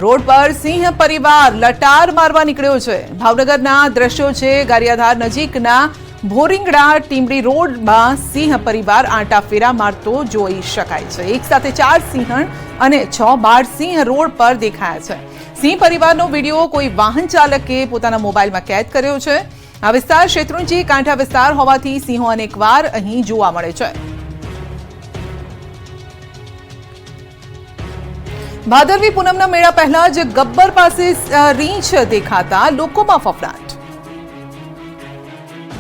Road પર સિંહ પરિવાર લટાર મારવા નીકળ્યો છે। ભાવનગરના દ્રશ્યો છે। ગારિયાધાર નજીકના ભોરિંગડા ટીમડી રોડમાં સિંહ પરિવાર આંટા ફેરા મારતો જોઈ શકાય છે। એક સાથે 4 સિંહણ અને 6 બાળ સિંહ રોડ પર દેખાયા છે। સિંહ પરિવારનો વિડીયો કોઈ વાહન ચાલકે પોતાના મોબાઈલમાં કેદ કર્યો છે। આ વિસ્તાર શેત્રુંજી કાંઠા વિસ્તાર હોવાથી સિંહો અનેકવાર અહીં જોવા મળે છે। ભાદરવી પૂનમના મેળા પહેલા જ ગબ્બર પાસે રીંછ દેખાતા લોકોમાં ફફડાટ।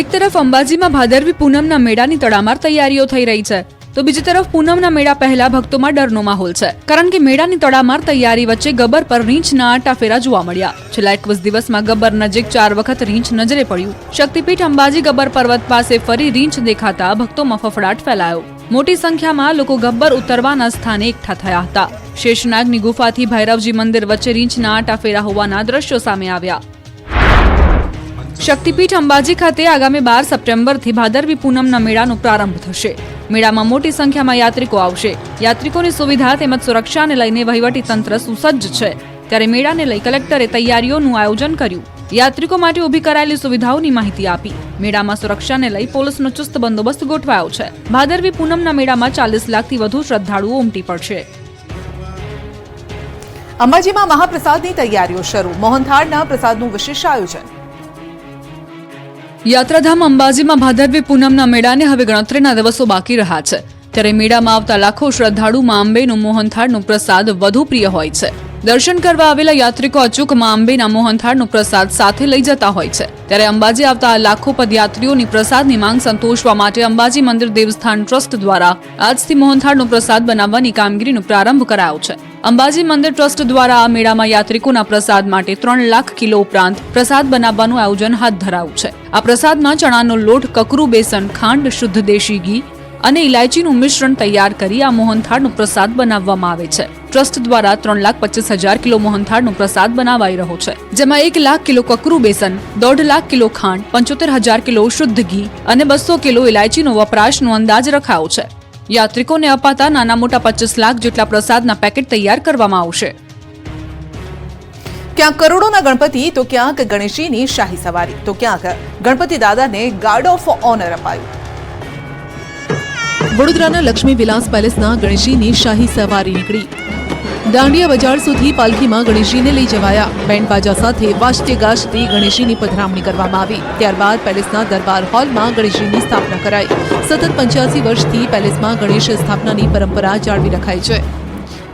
એક તરફ અંબાજીમાં ભાદરવી પૂનમના મેળાની તડામાર તૈયારીઓ થઈ રહી છે, તો બીજી તરફ પૂનમના મેળા પહેલા ભક્તોમાં ડરનો માહોલ છે, કારણ કે મેળાની તડામાર તૈયારી વચ્ચે ગબ્બર પર રીંછના આંટાફેરા જોવા મળ્યા। છેલ્લા 21 દિવસમાં ગબ્બર નજીક 4 વખત રીંછ નજરે પડ્યું। શક્તિપીઠ અંબાજી ગબ્બર પર્વત પાસે ફરી રીંછ દેખાતા ભક્તોમાં ફફડાટ ફેલાયો। મોટી સંખ્યામાં લોકો ગબ્બર ઉતરવાના સ્થાને એકઠા થયા હતા। શેષનાગની ગુફાથી ભૈરવજી મંદિર વચ્ચે રીંછના આંટાફેરા હોવાના દ્રશ્યો સામે આવ્યા। શક્તિપીઠ અંબાજી ખાતે આગામી 12 સપ્ટેમ્બરથી ભાદરવી પૂનમના મેળાનો પ્રારંભ થશે। મેળામાં મોટી સંખ્યામાં યાત્રિકો આવશે। યાત્રિકોની સુવિધા તેમજ સુરક્ષાને લઈને વહીવટી તંત્ર સુસજ્જ છે, ત્યારે મેળાને લઈ કલેક્ટરે તૈયારીઓનું આયોજન કર્યું। યાત્રિકો માટે ઊભી કરાયેલી સુવિધાઓની માહિતી આપી। મેળામાં સુરક્ષાને લઈ પોલીસનો ચુસ્ત બંદોબસ્ત ગોઠવાયો છે। ભાદરવી પૂનમના મેળામાં 40 લાખથી વધુ શ્રદ્ધાળુઓ ઉમટી પડશે। અંબાજીમાં મહાપ્રસાદની તૈયારીઓ શરૂ। મોહનથાળના પ્રસાદનું વિશેષ આયોજન। યાત્રાધામ અંબાજીમાં ભાદરવી પૂનમના મેળાને હવે ગણતરીના દિવસો બાકી રહ્યા છે, ત્યારે મેળામાં આવતા લાખો શ્રદ્ધાળુ મા અંબેનું મોહનથાળનો પ્રસાદ વધુ પ્રિય હોય છે। દર્શન કરવા આવેલા યાત્રિકો અચૂક મા અંબેના મોહનથાળનો પ્રસાદ સાથે લઈ જતા હોય છે, ત્યારે અંબાજી આવતા લાખો પદયાત્રીઓની પ્રસાદની માંગ સંતોષવા માટે અંબાજી મંદિર દેવસ્થાન ટ્રસ્ટ દ્વારા આજથી મોહનથાળનો પ્રસાદ બનાવવાની કામગીરીનો પ્રારંભ કરાયો છે। અંબાજી મંદિર ટ્રસ્ટ દ્વારા આ મેળામાં યાત્રિકોના પ્રસાદ માટે 3 લાખ કિલો ઉપરાંત પ્રસાદ બનાવવાનું આયોજન હાથ ધરાયું છે। આ પ્રસાદમાં ચણાનો લોટ, કકરું બેસન, ખાંડ, શુદ્ધ દેશી ઘી અને ઇલાયચીનું મિશ્રણ તૈયાર કરી આ મોહનથાળનો પ્રસાદ બનાવવામાં આવે છે। ટ્રસ્ટ દ્વારા 3,25,000 કિલો મોહનથાળનો પ્રસાદ બનાવાઈ રહ્યો છે, જેમાં 1 લાખ કિલો કકરું બેસન, 1.5 લાખ કિલો ખાંડ, 75,000 કિલો શુદ્ધ ઘી અને 200 કિલો ઇલાયચીનો વપરાશનો અંદાજ રખાયો છે। યાત્રિકોને અપાતા નાના મોટા 25 લાખ જેટલા પ્રસાદના પેકેટ તૈયાર કરવામાં આવશે। ક્યાંક કરોડોના ગણપતિ તો ક્યાંક ગણેશજીની શાહી સવારી તો ક્યાંક ગણપતિ દાદાને ગાર્ડ ઓફ ઓનર અપાયું। વડોદરાના લક્ષ્મી વિલાસ પેલેસના ગણેશજીની શાહી સવારી નીકળી। દાંડિયા બજાર સુધી પાલખીમાં ગણેશજીને લઈ જવાયા। બેન્ડ બાજા સાથે વાજતે ગાજતે ગણેશજીની પધરામણી કરવામાં આવી। ત્યારબાદ પેલેસના દરબાર હોલમાં ગણેશજીની સ્થાપના કરાઈ। સતત 85 વર્ષથી પેલેસમાં ગણેશ સ્થાપનાની પરંપરા જાળવી રખાઈ છે।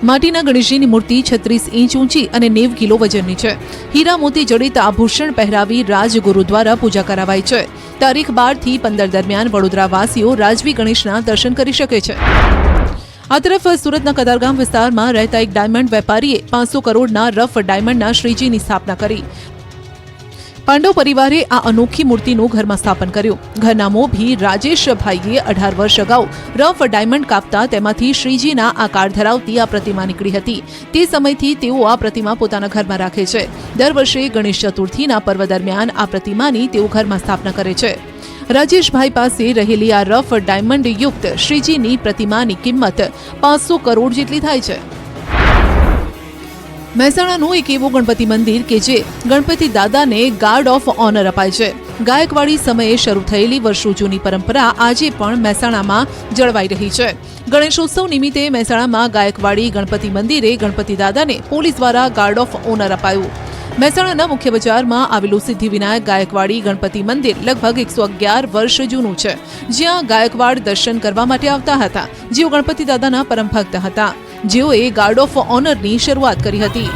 માટીના ગણેશજીની મૂર્તિ 36 ઇંચ ઊંચી અને 90 કિલો વજનની છે। હીરા મોતી જડિત આભૂષણ પહેરાવી રાજગુરુ દ્વારા પૂજા કરાવાય છે। તારીખ 12 થી 15 દરમિયાન વડોદરાવાસીઓ રાજવી ગણેશના દર્શન કરી શકે છે। આ તરફ સુરતના કતારગામ વિસ્તારમાં રહેતા એક ડાયમંડ વેપારીએ 500 કરોડના રફ ડાયમંડના શ્રીજીની સ્થાપના કરી। પાંડવ પરિવારે આ અનોખી મૂર્તિનું ઘરમાં સ્થાપન કર્યું। ઘરના મોભી રાજેશભાઈએ 18 વર્ષ અગાઉ રફ ડાયમંડ કાપતા તેમાંથી શ્રીજીના આકાર ધરાવતી આ પ્રતિમા નીકળી હતી। તે સમયથી તેઓ આ પ્રતિમા પોતાના ઘરમાં રાખે છે। દર વર્ષે ગણેશ ચતુર્થીના પર્વ દરમિયાન આ પ્રતિમાની તેઓ ઘરમાં સ્થાપના કરે છે। રાજેશભાઈ પાસે રહેલી આ રફ ડાયમંડ યુક્ત શ્રીજીની પ્રતિમાની કિંમત 500 કરોડ જેટલી થાય છે। મહેસાણાનું એક એવું ગણપતિ મંદિર કે જે ગણપતિ દાદાને ગાર્ડ ઓફ ઓનર અપાય છે। ગાયકવાડી સમયે શરૂ થયેલી વર્ષો જૂની પરંપરા આજે પણ મહેસાણામાં જળવાઈ રહી છે। ગણેશોત્સવ નિમિત્તે મહેસાણામાં ગાયકવાડી ગણપતિ મંદિરે ગણપતિ દાદાને પોલીસ દ્વારા ગાર્ડ ઓફ ઓનર અપાયું। મહેસાણાના મુખ્ય બજારમાં આવેલું સિદ્ધિવિનાયક ગાયકવાડી ગણપતિ મંદિર લગભગ 111 વર્ષ જૂનું છે, જ્યાં ગાયકવાડ દર્શન કરવા માટે આવતા હતા, જેઓ ગણપતિ દાદાના પરમ ભક્ત હતા, જેઓએ ગાર્ડ ઓફ ઓનરની શરૂઆત કરી હતી।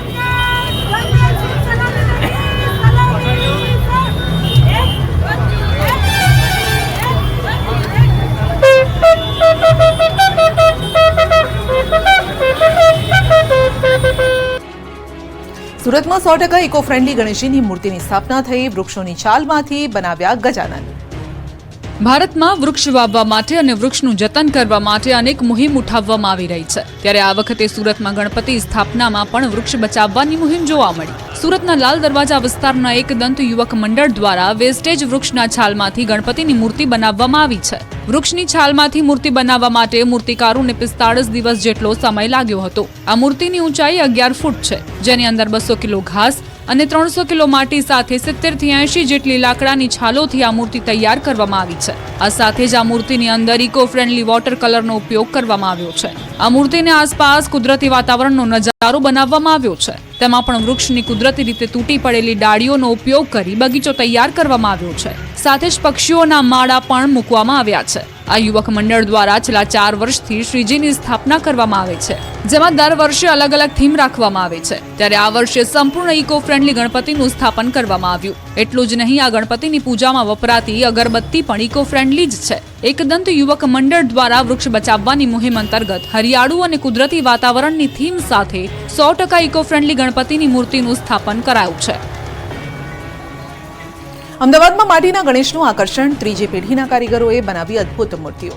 સુરતમાં 100% ઇકો ફ્રેન્ડલી ગણેશજીની મૂર્તિની સ્થાપના થઈ। વૃક્ષોની છાલમાંથી બનાવ્યા ગજાનન। ભારતમાં વૃક્ષ વાવવા માટે અને વૃક્ષનું જતન કરવા માટે અનેક મુહિમ ઉઠાવવામાં આવી રહી છે, ત્યારે આ વખતે સુરતમાં ગણપતિ સ્થાપનામાં પણ વૃક્ષ બચાવવાની મુહિમ જોવા મળી. સુરતના લાલ દરવાજા વિસ્તારના એક દંત યુવક મંડળ દ્વારા વેસ્ટેજ વૃક્ષના છાલમાંથી ગણપતિની મૂર્તિ બનાવવામાં આવી છે. વૃક્ષની છાલમાંથી મૂર્તિ બનાવવા માટે મૂર્તિકારોને 45 દિવસ જેટલો સમય લાગ્યો હતો. આ મૂર્તિની ઊંચાઈ 11 ફૂટ છે, જેની અંદર 200 કિલો ઘાસ અને 300 કિલો માટી સાથે 70 થી 80 જેટલી લાકડાની છાલોથી આ મૂર્તિ તૈયાર કરવામાં આવી છે. આ સાથે જ આ મૂર્તિની અંદર ઇકો ફ્રેન્ડલી વોટર કલરનો ઉપયોગ કરવામાં આવ્યો છે. આ મૂર્તિને આસપાસ કુદરતી વાતાવરણનો નજારો બનાવવામાં આવ્યો છે. તેમાં પણ વૃક્ષની કુદરતી રીતે તૂટી પડેલી ડાળીઓનો ઉપયોગ કરી બગીચો તૈયાર કરવામાં આવ્યો છે. સાથે જ પક્ષીઓના માળા પણ મૂકવામાં આવ્યા છે. આ યુવક મંડળ દ્વારા છેલ્લા 4 વર્ષથી શ્રીજીની સ્થાપના કરવામાં આવે છે, જેમાં દર વર્ષે અલગ અલગ થીમ રાખવામાં આવે છે. ત્યારે આ વર્ષે સંપૂર્ણ ઇકો ફ્રેન્ડલી ગણપતિનું સ્થાપન કરવામાં આવ્યું. એટલું જ નહીં, આ ગણપતિની પૂજામાં વપરાતી અગરબત્તી પણ ઇકો ફ્રેન્ડલી જ છે. એકદંત યુવક મંડળ દ્વારા વૃક્ષ બચાવવાની મુહિમ અંતર્ગત હરિયાળું અને કુદરતી વાતાવરણની થીમ સાથે 100% ઇકો ફ્રેન્ડલી ગણપતિની મૂર્તિનું સ્થાપન કરાયું છે. અમદાવાદમાં માટીના ગણેશનું આકર્ષણ, ત્રીજી પેઢીના કારીગરોએ બનાવી અદ્ભુત મૂર્તિઓ.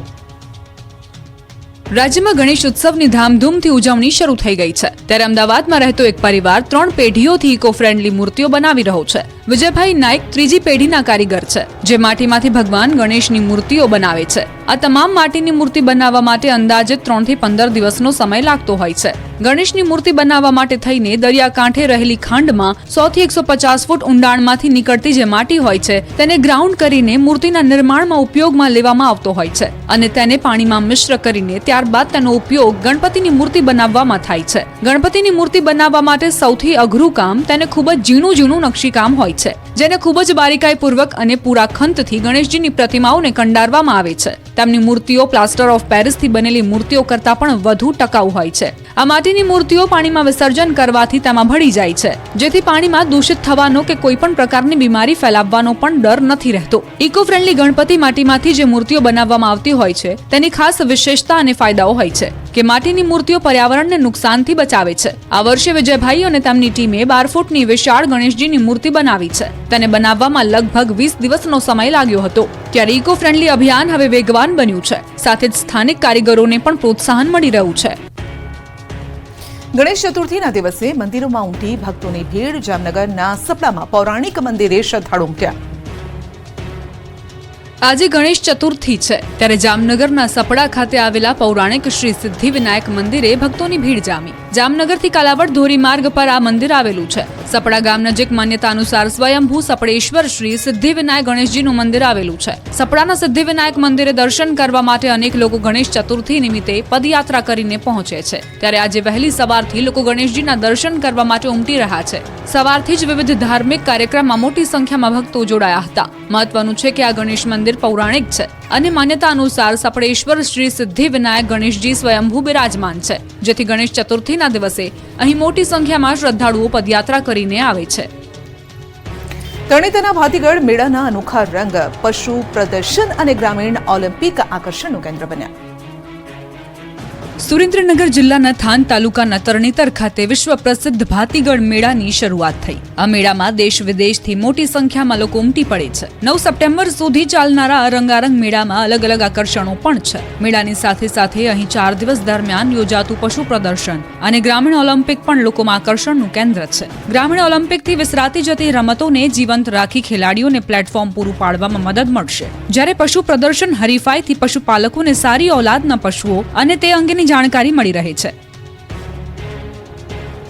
રાજ્યમાં ગણેશ ઉત્સવની ધામધૂમથી ઉજવણી શરૂ થઈ ગઈ છે, ત્યારે અમદાવાદમાં રહેતો એક પરિવાર 3 પેઢીઓથી ઇકો ફ્રેન્ડલી મૂર્તિઓ બનાવી રહ્યો છે. વિજયભાઈ નાયક ત્રીજી પેઢીના કારીગર છે, જે માટીમાંથી ભગવાન ગણેશની મૂર્તિઓ બનાવે છે. આ તમામ માટીની મૂર્તિ બનાવવા માટે અંદાજે 3 થી 15 દિવસનો સમય લાગતો હોય છે. ગણેશની મૂર્તિ બનાવવા માટે થઈને દરિયાકાંઠે રહેલી ખાંડમાં 100 થી 150 ફૂટ ઊંડાણમાંથી નીકળતી જે માટી હોય છે, તેને ગ્રાઉન્ડ કરીને મૂર્તિના નિર્માણમાં ઉપયોગમાં લેવામાં આવતો હોય છે અને તેને પાણીમાં મિશ્ર કરીને ત્યારબાદ તેનો ઉપયોગ ગણપતિની મૂર્તિ બનાવવામાં થાય છે. ગણપતિની મૂર્તિ બનાવવા માટે સૌથી અઘરું કામ તેને ખૂબ જ ઝીણું નકશીકામ હોય છે, જેને ખૂબ જ બારીકાઈપૂર્વક અને પૂરા ખંતથી ગણેશજીની પ્રતિમાઓને કંડારવામાં આવે છે. તેમની મૂર્તિઓ પ્લાસ્ટર ઓફ પેરિસથી બનેલી મૂર્તિઓ કરતાં પણ વધુ ટકાઉ હોય છે. આ માટીની મૂર્તિઓ પાણીમાં વિસર્જન કરવાથી તેમાં ભળી જાય છે, જેથી પાણીમાં દૂષિત થવાનો કે કોઈ પણ પ્રકારની બીમારી ફેલાવવાનો પણ ડર નથી રહેતો. ઇકો ફ્રેન્ડલી ગણપતિ માટીમાંથી જે મૂર્તિઓ બનાવવામાં આવતી હોય છે, તેની ખાસ વિશેષતા અને ફાયદાઓ હોય છે કે માટીની મૂર્તિઓ પર્યાવરણને નુકસાનથી બચાવે છે. આ વર્ષે વિજયભાઈ અને તેમની ટીમે 12 ફૂટની વિશાળ ગણેશજીની મૂર્તિ બનાવી છે. તેને બનાવવામાં લગભગ 20 દિવસનો સમય લાગ્યો હતો. ત્યારે ઇકો ફ્રેન્ડલી અભિયાન હવે વેગવાન બન્યું છે, સાથે જ સ્થાનિક કારીગરોને પણ પ્રોત્સાહન મળી રહ્યું છે. ગણેશ ચતુર્થીના દિવસે મંદિરોમાં ઉમટી ભક્તોની ભીડ. જામનગરના સપડામાં પૌરાણિક મંદિરે શ્રદ્ધાળુ ઉમટ્યા. આજે ગણેશ ચતુર્થી છે, ત્યારે જામનગરના સપડા ખાતે આવેલા પૌરાણિક શ્રી સિદ્ધિવિનાયક મંદિરે ભક્તોની ભીડ જામી. જામનગરથી કાલાવડ ધોરીમાર્ગ પર આ મંદિર આવેલું છે. સપડા ગામ નજીક માન્યતા અનુસાર સ્વયંભૂ સપડેશ્વર શ્રી સિદ્ધિવિનાયક ગણેશજીનું મંદિર આવેલું છે. સપડાના સિદ્ધિવિનાયક મંદિરે દર્શન કરવા માટે અનેક લોકો ગણેશ ચતુર્થી નિમિત્તે પદયાત્રા કરીને પહોંચે છે. ત્યારે આજે વહેલી સવારથી લોકો ગણેશજીના દર્શન કરવા માટે ઉમટી રહ્યા છે. સવારથી જ વિવિધ ધાર્મિક કાર્યક્રમમાં મોટી સંખ્યામાં ભક્તો જોડાયા હતા. મહત્વનું છે કે આ ગણેશ મંદિર પૌરાણિક છે અને માન્યતા અનુસાર સપડેશ્વર શ્રી સિદ્ધિવિનાયક ગણેશજી સ્વયંભૂ બિરાજમાન છે, જેથી ગણેશ ચતુર્થીના દિવસે અહીં મોટી સંખ્યામાં શ્રદ્ધાળુઓ પદયાત્રા કરીને આવે છે. તરણેતરના ભાતીગઢ મેળાના અનોખા રંગ, પશુ પ્રદર્શન અને ગ્રામીણ ઓલિમ્પિક આકર્ષણનું કેન્દ્ર બન્યા. સુરેન્દ્રનગર જિલ્લાના થાન તાલુકાના તરણેતર ખાતે વિશ્વ પ્રસિદ્ધ ભાતીગઢ મેળાની શરૂઆત થઈ. આ મેળામાં દેશ વિદેશથી મોટી સંખ્યામાં લોકો ઉમટી પડે છે. 9 સપ્ટેમ્બર સુધી ચાલનારા રંગારંગ મેળામાં અલગ અલગ આકર્ષણો પણ છે. મેળાની સાથે સાથે અહીં 4 દિવસ દરમિયાન યોજાતું પશુ પ્રદર્શન અને ગ્રામીણ ઓલિમ્પિક પણ લોકોમાં આકર્ષણનું કેન્દ્ર છે. ગ્રામીણ ઓલિમ્પિકથી વિસરાતી જતી રમતોને જીવંત રાખી ખેલાડીઓને પ્લેટફોર્મ પૂરું પાડવામાં મદદ મળશે, જ્યારે પશુ પ્રદર્શન હરીફાઈથી પશુપાલકોને સારી ઓલાદના પશુઓ અને તે અંગેની જાણકારી મળી રહે છે.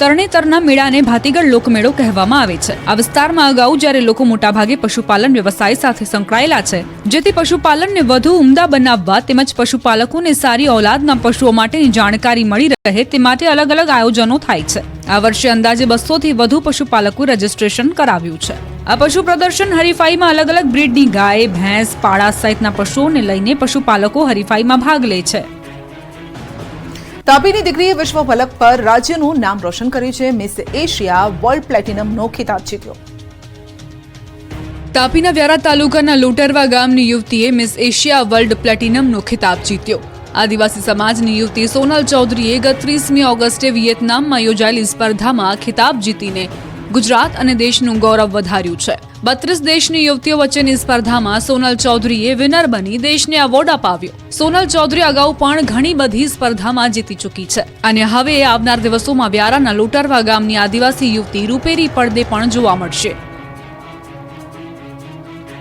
તરણેતરના મેળાને ભાતીગઢ લોકમેળો કહેવામાં આવે છે. આ વિસ્તારમાં અગાઉ જ્યારે લોકો મોટાભાગે પશુપાલન વ્યવસાય સાથે સંકળાયેલા છે, જેથી પશુપાલનને વધુ ઉમદા બનાવવા તેમજ પશુપાલકોને સારી ઓલાદના પશુઓ માટેની જાણકારી મળી રહે તે માટે અલગ અલગ આયોજનો થાય છે. આ વર્ષે અંદાજે 200 થી વધુ પશુપાલકો રજીસ્ટ્રેશન કરાવ્યું છે. આ પશુ પ્રદર્શન હરીફાઈમાં અલગ અલગ બ્રીડની ગાય, ભેંસ, પાડા સહિતના પશુઓને લઈને પશુપાલકો હરીફાઈમાં ભાગ લે છે. તાપીની દીકરીએ વિશ્વ ફલક પર રાજ્યનું નામ રોશન કર્યું છે. મિસ એશિયા વર્લ્ડ પ્લેટિનમનો ખિતાબ જીત્યો. તાપીના વ્યારા તાલુકાના લોટરવા ગામની યુવતીએ મિસ એશિયા વર્લ્ડ પ્લેટિનમનો ખિતાબ જીત્યો. આદિવાસી સમાજની યુવતી સોનલ ચૌધરીએ ગત 30મી ઓગસ્ટે વિયેતનામમાં યોજાયેલી સ્પર્ધામાં ખિતાબ જીતીને ગુજરાત અને દેશનું ગૌરવ વધાર્યું છે. 32 દેશની યુવતીઓ વચ્ચેની સ્પર્ધામાં સોનલ ચૌધરીએ વિનર બની દેશને એવોર્ડ અપાવ્યો. સોનલ ચૌધરી અગાઉ પણ ઘણી બધી સ્પર્ધામાં જીતી ચૂકી છે અને હવે આવનાર દિવસોમાં વ્યારાના લોટારવા ગામની આદિવાસી યુવતી રૂપેરી પડદે પણ જોવા મળશે.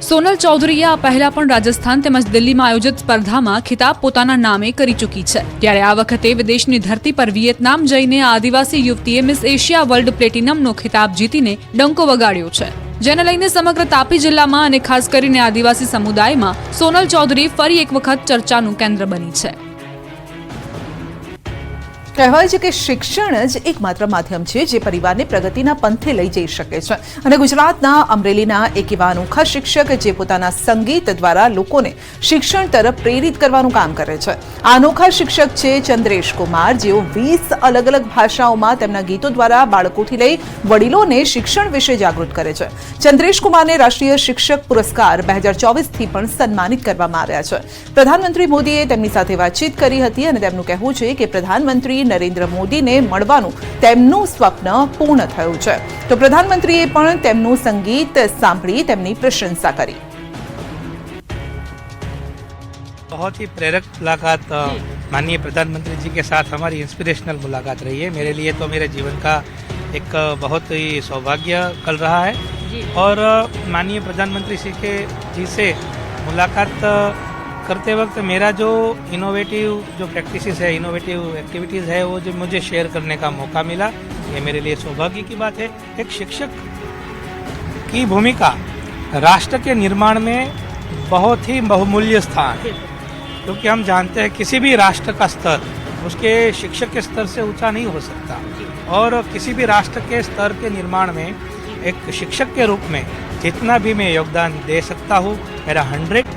સોનલ ચૌધરીએ આ પહેલા પણ રાજસ્થાન તેમજ દિલ્હીમાં આયોજિત સ્પર્ધામાં ખિતાબ પોતાના નામે કરી ચૂકી છે. ત્યારે આ વખતે વિદેશની ધરતી પર વિયેતનામ જઈને આ આદિવાસી યુવતીએ મિસ એશિયા વર્લ્ડ પ્લેટિનમનો ખિતાબ જીતીને ડંકો વગાડ્યો છે. જેને લઈને સમગ્ર તાપી જિલ્લામાં અને ખાસ કરીને આદિવાસી સમુદાયમાં સોનલ ચૌધરી ફરી એક વખત ચર્ચાનું કેન્દ્ર બની છે. કહેવાય છે કે શિક્ષણ જ એકમાત્ર માધ્યમ છે જે પરિવારને પ્રગતિના પંથે લઈ જઈ શકે છે અને ગુજરાતના અમરેલીના એક એવા અનોખા શિક્ષક જે પોતાના સંગીત દ્વારા લોકોને શિક્ષણ તરફ પ્રેરિત કરવાનું કામ કરે છે. આ અનોખા શિક્ષક છે ચંદ્રેશ કુમાર, જેઓ 20 અલગ અલગ ભાષાઓમાં તેમના ગીતો દ્વારા બાળકોથી લઈ વડીલોને શિક્ષણ વિશે જાગૃત કરે છે. ચંદ્રેશ કુમારને રાષ્ટ્રીય શિક્ષક પુરસ્કાર 2024થી પણ સન્માનિત કરવામાં આવ્યા છે. પ્રધાનમંત્રી મોદીએ તેમની સાથે વાતચીત કરી હતી અને તેમનું કહેવું છે કે પ્રધાનમંત્રી નરેન્દ્ર મોદીને મળવાનું તેમનું સ્વપ્ન પૂર્ણ થયું છે. તો પ્રધાનમંત્રીએ પણ તેમનું સંગીત સાંભળી તેમની પ્રશંसा કરી. बहुत ही प्रेरक मुलाकात माननीय प्रधानमंत्री जी के साथ हमारी इंस्पिरेशनल मुलाकात रही है. मेरे लिए तो मेरे जीवन का एक बहुत ही सौभाग्य कल रहा है और माननीय प्रधानमंत्री जी से मुलाकात करते वक्त मेरा जो इनोवेटिव जो प्रैक्टिसेस है, इनोवेटिव एक्टिविटीज़ है, वो जो मुझे शेयर करने का मौका मिला, ये मेरे लिए सौभाग्य की बात है. एक शिक्षक की भूमिका राष्ट्र के निर्माण में बहुत ही बहुमूल्य स्थान है, क्योंकि हम जानते हैं किसी भी राष्ट्र का स्तर उसके शिक्षक के स्तर से ऊंचा नहीं हो सकता और किसी भी राष्ट्र के स्तर के निर्माण में एक शिक्षक के रूप में जितना भी मैं योगदान दे सकता हूँ, मेरा 100%